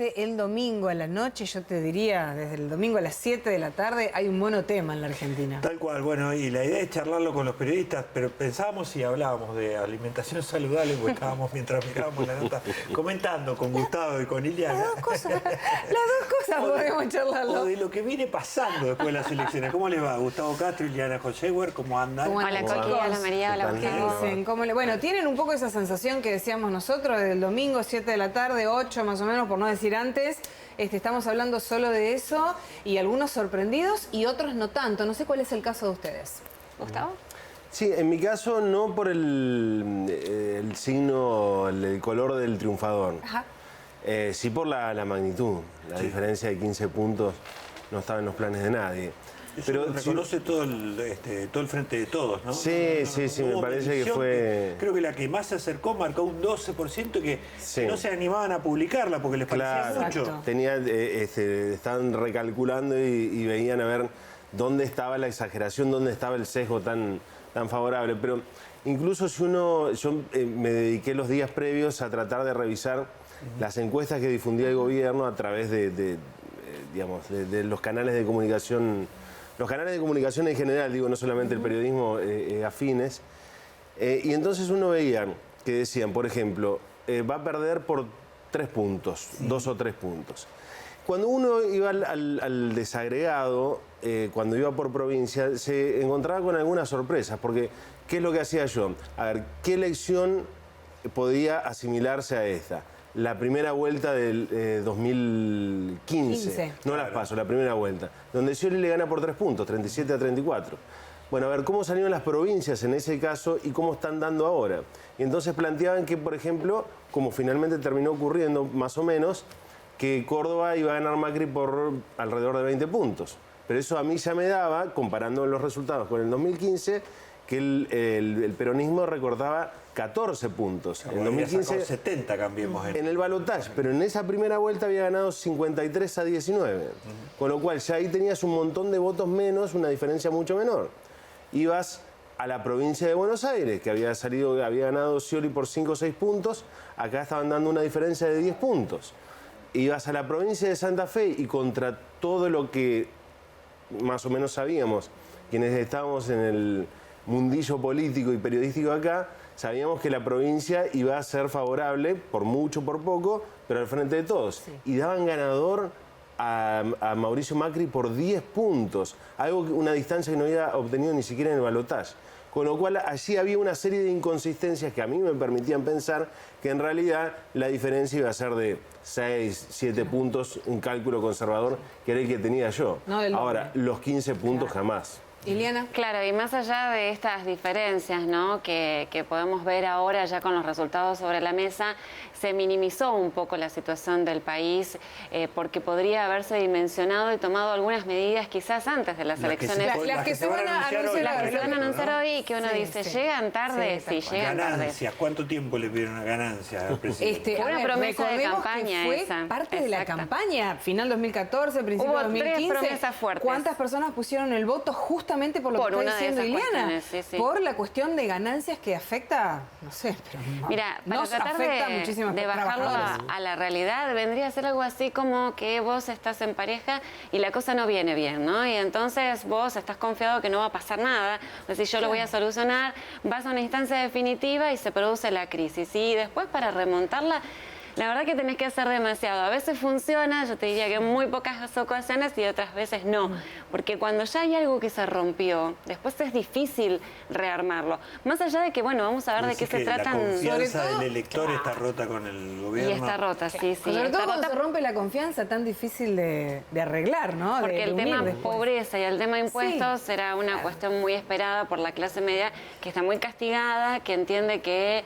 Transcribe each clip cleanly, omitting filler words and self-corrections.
desde el domingo a la noche, yo te diría, desde el domingo a las 7 de la tarde, hay un monotema en la Argentina. Tal cual, bueno, y la idea es charlarlo con los periodistas, pero pensábamos y hablábamos de alimentación saludable, porque estábamos, mientras mirábamos la nota, comentando con Gustavo y con Ileana. Las dos cosas podemos charlarlo. O de lo que viene pasando después de las elecciones. ¿Cómo les va? Gustavo Castro, Ileana Hollshewer, ¿cómo andan? Hola, Coqui, hola, María, hola, Gustavo. Bueno, tienen un poco esa sensación que decíamos nosotros, desde el domingo, 7 de la tarde, 8 más o menos, por no decir antes. Estamos hablando solo de eso, y algunos sorprendidos y otros no tanto. No sé cuál es el caso de ustedes. ¿Gustavo? Sí, en mi caso no por el signo, el color del triunfador. Ajá. Sí por la magnitud. La diferencia de 15 puntos no estaba en los planes de nadie. Eso pero lo reconoce todo el frente de todos, ¿no? Sí, me parece que fue... Creo que la que más se acercó marcó un 12% que no se animaban a publicarla porque les parecía mucho. Estaban recalculando y veían a ver dónde estaba la exageración, dónde estaba el sesgo tan favorable. Pero incluso si yo me dediqué los días previos a tratar de revisar las encuestas que difundía el gobierno a través de los canales de comunicación. Los canales de comunicación en general, digo, no solamente el periodismo afines. Y entonces uno veía que decían, por ejemplo, va a perder por 3 puntos, 2 o 3 puntos. Cuando uno iba al desagregado, cuando iba por provincia, se encontraba con algunas sorpresas, porque ¿qué es lo que hacía yo? A ver, ¿qué elección podía asimilarse a esta? La primera vuelta del 2015, no las PASO, la primera vuelta, donde Scioli le gana por 3 puntos, 37-34. Bueno, a ver, ¿cómo salieron las provincias en ese caso y cómo están dando ahora? Y entonces planteaban que, por ejemplo, como finalmente terminó ocurriendo, más o menos, que Córdoba iba a ganar Macri por alrededor de 20 puntos. Pero eso a mí ya me daba, comparando los resultados con el 2015, que el peronismo recortaba 14 puntos. En 2015 70 cambiemos. En el balotaje, pero en esa primera vuelta había ganado 53-19. Con lo cual ya ahí tenías un montón de votos menos, una diferencia mucho menor. Ibas a la provincia de Buenos Aires, que había ganado Scioli por 5 o 6 puntos, acá estaban dando una diferencia de 10 puntos. Ibas a la provincia de Santa Fe y contra todo lo que más o menos sabíamos, quienes estábamos en el mundillo político y periodístico acá, sabíamos que la provincia iba a ser favorable, por mucho, por poco, pero al frente de todos. Sí. Y daban ganador a Mauricio Macri por 10 puntos, una distancia que no había obtenido ni siquiera en el balotaje. Con lo cual allí había una serie de inconsistencias que a mí me permitían pensar que en realidad la diferencia iba a ser de 6, 7 puntos, un cálculo conservador que era el que tenía yo. No, ahora, los 15 puntos jamás. Ileana. Claro, y más allá de estas diferencias, ¿no?, que podemos ver ahora ya con los resultados sobre la mesa, se minimizó un poco la situación del país porque podría haberse dimensionado y tomado algunas medidas quizás antes de las elecciones. Las que se van a anunciar hoy y que uno dice, ¿llegan tarde? Sí, llegan tarde. Ganancias, ¿cuánto tiempo le pidieron a ganancias al presidente? Fue una promesa de campaña fue esa. Parte de la campaña, final 2014, principio 2015. Hubo 3 promesas fuertes. ¿Cuántas personas pusieron el voto justamente por lo que está diciendo Ileana? Por la cuestión de ganancias que afecta, no sé, pero mira, para tratar de bajarlo a la realidad, vendría a ser algo así como que vos estás en pareja y la cosa no viene bien, ¿no? Y entonces vos estás confiado que no va a pasar nada, es decir, yo lo voy a solucionar, vas a una instancia definitiva y se produce la crisis. Y después para remontarla, la verdad que tenés que hacer demasiado. A veces funciona, yo te diría que en muy pocas ocasiones, y otras veces no. Porque cuando ya hay algo que se rompió, después es difícil rearmarlo. Más allá de que, bueno, vamos a ver de qué se tratan. La confianza del elector está rota con el gobierno. Y está rota, sí. Sobre todo cuando se rompe la confianza, tan difícil de arreglar, ¿no? Porque el tema pobreza y el tema impuestos será una cuestión muy esperada por la clase media, que está muy castigada, que entiende que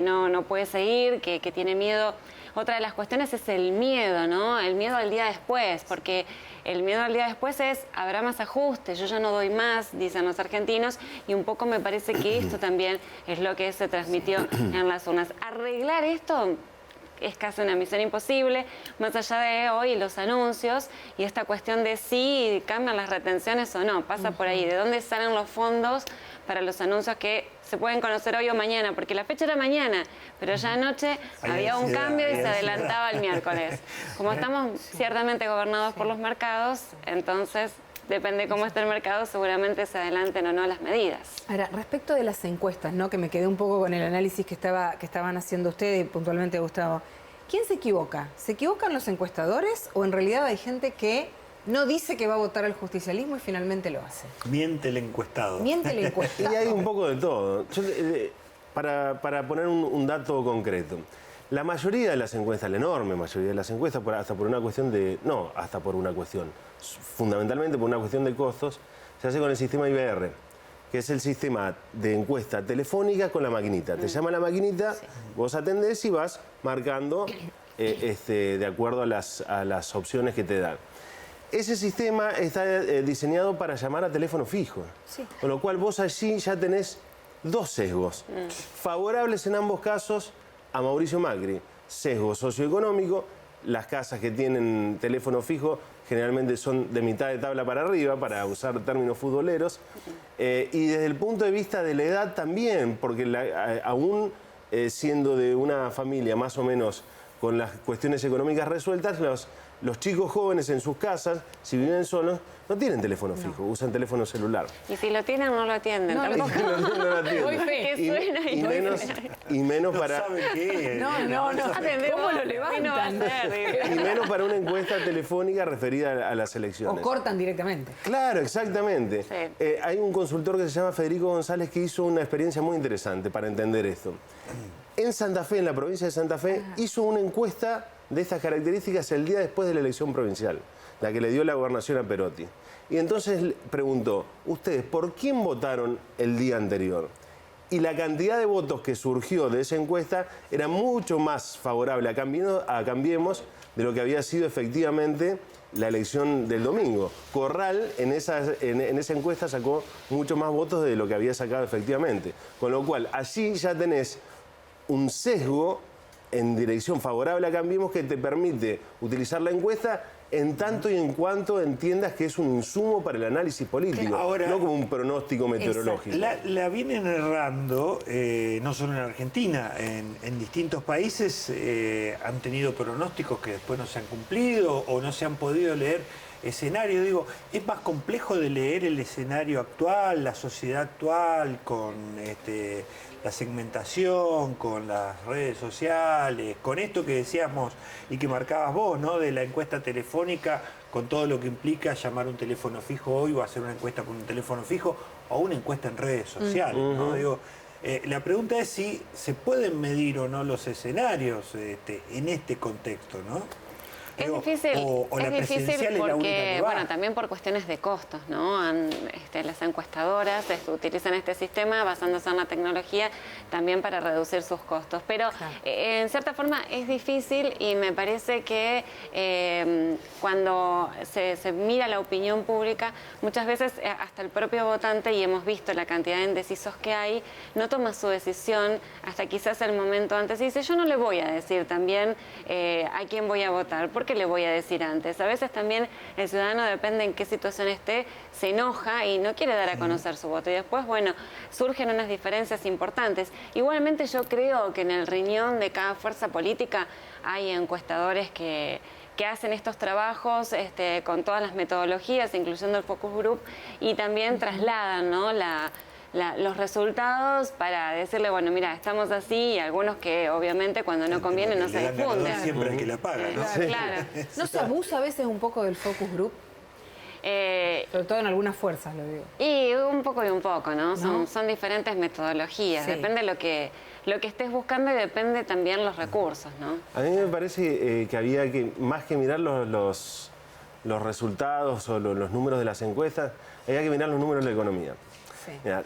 no puede seguir, que tiene miedo. Otra de las cuestiones es el miedo, ¿no? El miedo al día después, porque el miedo al día después es, habrá más ajustes, yo ya no doy más, dicen los argentinos, y un poco me parece que esto también es lo que se transmitió en las urnas. Arreglar esto es casi una misión imposible, más allá de hoy los anuncios y esta cuestión de si cambian las retenciones o no, pasa por ahí, de dónde salen los fondos para los anuncios que se pueden conocer hoy o mañana, porque la fecha era mañana, pero ya anoche había un cambio y se adelantaba al miércoles. Como estamos ciertamente gobernados por los mercados, entonces depende cómo esté el mercado, seguramente se adelanten o no las medidas. Ahora, respecto de las encuestas, ¿no? Que me quedé un poco con el análisis que estaban haciendo ustedes y puntualmente Gustavo. ¿Quién se equivoca? ¿Se equivocan los encuestadores o en realidad hay gente que no dice que va a votar al justicialismo y finalmente lo hace? Miente el encuestado. Miente el encuestado. Y hay un poco de todo. Para poner un dato concreto, la mayoría de las encuestas, la enorme mayoría de las encuestas, hasta por una cuestión, fundamentalmente por una cuestión de costos, se hace con el sistema IBR, que es el sistema de encuesta telefónica con la maquinita. Te llama la maquinita, vos atendés y vas marcando de acuerdo a las opciones que te dan. Ese sistema está diseñado para llamar a teléfono fijo, con lo cual vos allí ya tenés dos sesgos, favorables en ambos casos a Mauricio Macri. Sesgo socioeconómico, las casas que tienen teléfono fijo generalmente son de mitad de tabla para arriba, para usar términos futboleros, y desde el punto de vista de la edad también, porque aún siendo de una familia más o menos con las cuestiones económicas resueltas, los chicos jóvenes en sus casas, si viven solos, no tienen teléfono fijo, usan teléfono celular. Y si lo tienen, no lo atienden. No, tampoco. No lo atienden. Que suena Y menos para... ¿Sabe qué? No. Atendemos, ¿Cómo lo y no va a levantan? ser, Y menos para una encuesta telefónica referida a las elecciones. O cortan directamente. Claro, exactamente. Sí. Hay un consultor que se llama Federico González que hizo una experiencia muy interesante para entender esto. En Santa Fe, en la provincia de Santa Fe, hizo una encuesta de estas características el día después de la elección provincial, la que le dio la gobernación a Perotti. Y entonces preguntó, ¿ustedes por quién votaron el día anterior? Y la cantidad de votos que surgió de esa encuesta era mucho más favorable a Cambiemos de lo que había sido efectivamente la elección del domingo. Corral en esa encuesta sacó mucho más votos de lo que había sacado efectivamente. Con lo cual, allí ya tenés un sesgo en dirección favorable a Cambiemos que te permite utilizar la encuesta en tanto y en cuanto entiendas que es un insumo para el análisis político, ahora, no como un pronóstico meteorológico. La vienen errando, no solo en Argentina, en distintos países han tenido pronósticos que después no se han cumplido o no se han podido leer escenarios. Digo, es más complejo de leer el escenario actual, la sociedad actual, con la segmentación, con las redes sociales, con esto que decíamos y que marcabas vos, ¿no? De la encuesta telefónica, con todo lo que implica llamar un teléfono fijo hoy o hacer una encuesta con un teléfono fijo o una encuesta en redes sociales, ¿no? Digo, la pregunta es si se pueden medir o no los escenarios en este contexto, ¿no? Es difícil, la presidencial es la única porque, que va. bueno, también por cuestiones de costos, ¿no? Las encuestadoras utilizan este sistema basándose en la tecnología también para reducir sus costos. Pero en cierta forma es difícil y me parece que cuando se mira la opinión pública, muchas veces hasta el propio votante, y hemos visto la cantidad de indecisos que hay, no toma su decisión hasta quizás el momento antes y dice, yo no le voy a decir también a quién voy a votar, porque le voy a decir antes. A veces también el ciudadano, depende en qué situación esté, se enoja y no quiere dar a conocer su voto. Y después, bueno, surgen unas diferencias importantes. Igualmente yo creo que en el riñón de cada fuerza política hay encuestadores que hacen estos trabajos con todas las metodologías, incluyendo el focus group, y también trasladan, ¿no? los resultados para decirle, bueno, mira, estamos así, y algunos que obviamente cuando no conviene no se difunden. Siempre el que la paga, ¿no? Claro. ¿No se abusa a veces un poco del focus group? Sobre todo en algunas fuerzas, lo digo. Y un poco, ¿no? Son diferentes metodologías, Sí. depende lo que estés buscando y depende también los recursos, ¿no? A mí me parece que había que, más que mirar los resultados o los números de las encuestas, había que mirar los números de la economía. Sí. Mira,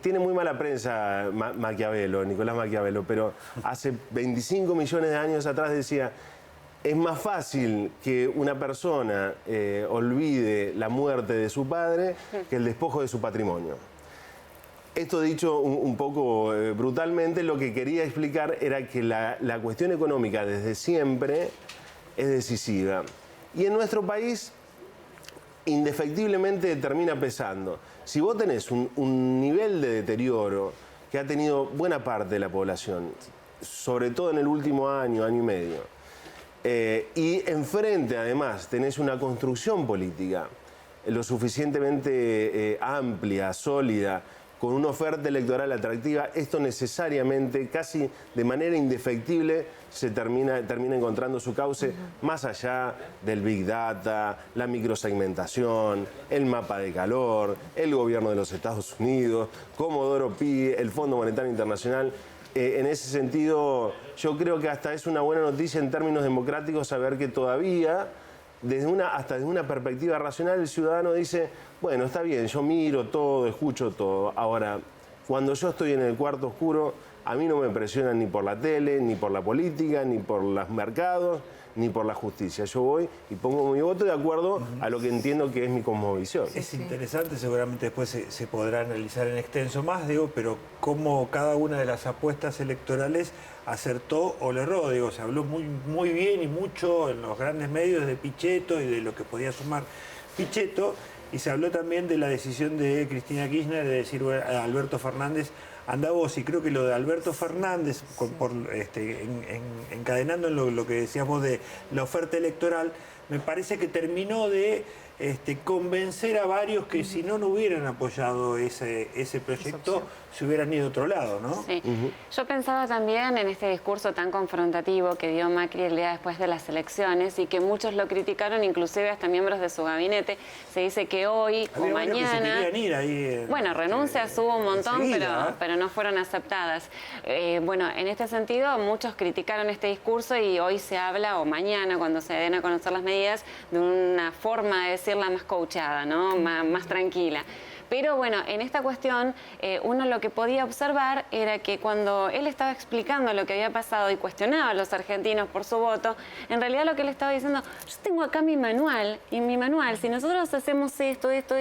tiene muy mala prensa Maquiavelo, Nicolás Maquiavelo, pero hace 25 millones de años atrás decía, es más fácil que una persona olvide la muerte de su padre que el despojo de su patrimonio. Esto dicho un poco brutalmente, lo que quería explicar era que la cuestión económica desde siempre es decisiva. Y en nuestro país indefectiblemente termina pesando. Si vos tenés un nivel de deterioro que ha tenido buena parte de la población, sobre todo en el último año, año y medio, y enfrente además tenés una construcción política lo suficientemente amplia, sólida, con una oferta electoral atractiva, esto necesariamente, casi de manera indefectible, se termina encontrando su cauce más allá del Big Data, la microsegmentación, el mapa de calor, el gobierno de los Estados Unidos, Comodoro Pi, el Fondo Monetario Internacional. En ese sentido, yo creo que hasta es una buena noticia en términos democráticos saber que todavía, hasta desde una perspectiva racional, el ciudadano dice, bueno, está bien, yo miro todo, escucho todo. Ahora, cuando yo estoy en el cuarto oscuro, a mí no me presionan ni por la tele, ni por la política, ni por los mercados, ni por la justicia. Yo voy y pongo mi voto de acuerdo a lo que entiendo que es mi cosmovisión. Es interesante, seguramente después se podrá analizar en extenso más, digo, pero cómo cada una de las apuestas electorales acertó o le erró. Digo, se habló muy bien y mucho en los grandes medios de Pichetto y de lo que podía sumar Pichetto, y se habló también de la decisión de Cristina Kirchner de decir a Alberto Fernández, anda vos, y creo que lo de Alberto Fernández, encadenando en lo que decías vos de la oferta electoral, me parece que terminó de convencer a varios que si no hubieran apoyado ese proyecto, se hubieran ido a otro lado, ¿no? Sí. Yo pensaba también en este discurso tan confrontativo que dio Macri el día después de las elecciones y que muchos lo criticaron, inclusive hasta miembros de su gabinete. Se dice que hoy o mañana... Bueno, renuncias hubo un montón, pero no fueron aceptadas. Bueno, en este sentido, muchos criticaron este discurso y hoy se habla, o mañana, cuando se den a conocer las medidas, de una forma de decirla más coachada, ¿no? Más tranquila. Pero bueno, en esta cuestión, uno lo que podía observar era que cuando él estaba explicando lo que había pasado y cuestionaba a los argentinos por su voto, en realidad lo que él estaba diciendo, yo tengo acá mi manual, y mi manual, si nosotros hacemos esto y esto,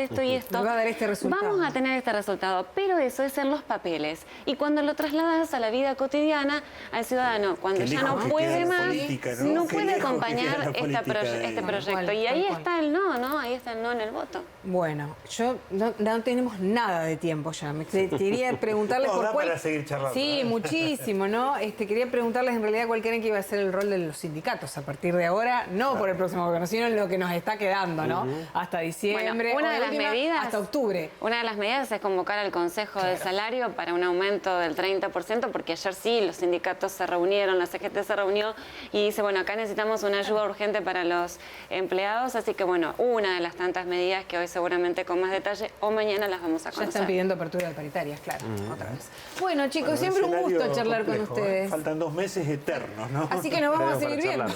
nos va a dar este resultado. Vamos a tener este resultado, pero eso es en los papeles. Y cuando lo trasladas a la vida cotidiana, al ciudadano, cuando ya no puede más, no puede acompañar este proyecto. Y ahí está el no, ahí está el no en el voto. Bueno, yo no tenemos nada de tiempo ya. Quería preguntarles por cuál... para seguir charlando. Sí, muchísimo, ¿no? Quería preguntarles en realidad cuál creen que iba a ser el rol de los sindicatos a partir de ahora, no por el próximo gobierno, sino en lo que nos está quedando, ¿no? Hasta diciembre, bueno, una de las medidas, hasta octubre. Una de las medidas es convocar al Consejo de Salario para un aumento del 30%, porque ayer sí, los sindicatos se reunieron, la CGT se reunió y dice, bueno, acá necesitamos una ayuda urgente para los empleados, así que bueno, una de las tantas medidas que hoy seguramente con más detalle o mañana las vamos a conocer. Ya están pidiendo apertura de paritarias, claro, otra vez. Bueno, chicos, siempre un gusto charlar con ustedes. Faltan 2 meses eternos, ¿no? Así que nos vamos a seguir viendo,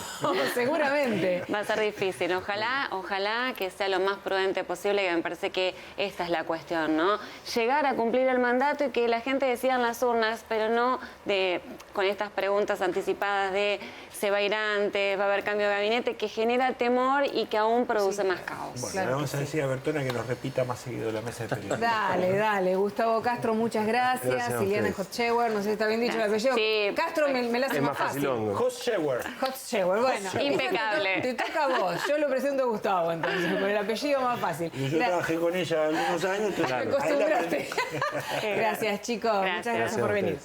seguramente. Va a ser difícil. Ojalá que sea lo más prudente posible, que me parece que esta es la cuestión, ¿no? Llegar a cumplir el mandato y que la gente decida en las urnas, pero no con estas preguntas anticipadas de se va a ir antes, va a haber cambio de gabinete, que genera temor y que aún produce más caos. Bueno, claro, le vamos a decir a Bertona que nos repita más seguido la mesa de periodistas. Dale. Gustavo Castro, muchas gracias. Liliana Hotschewer, no sé si está bien dicho el apellido. Sí. Castro me la hace más fácil. Hotschewer, bueno. Impecable. Te toca a vos. Yo lo presento a Gustavo, entonces, con el apellido más fácil. Y yo trabajé con ella algunos años. Te acostumbraste. Gracias, chicos. Muchas gracias por venir.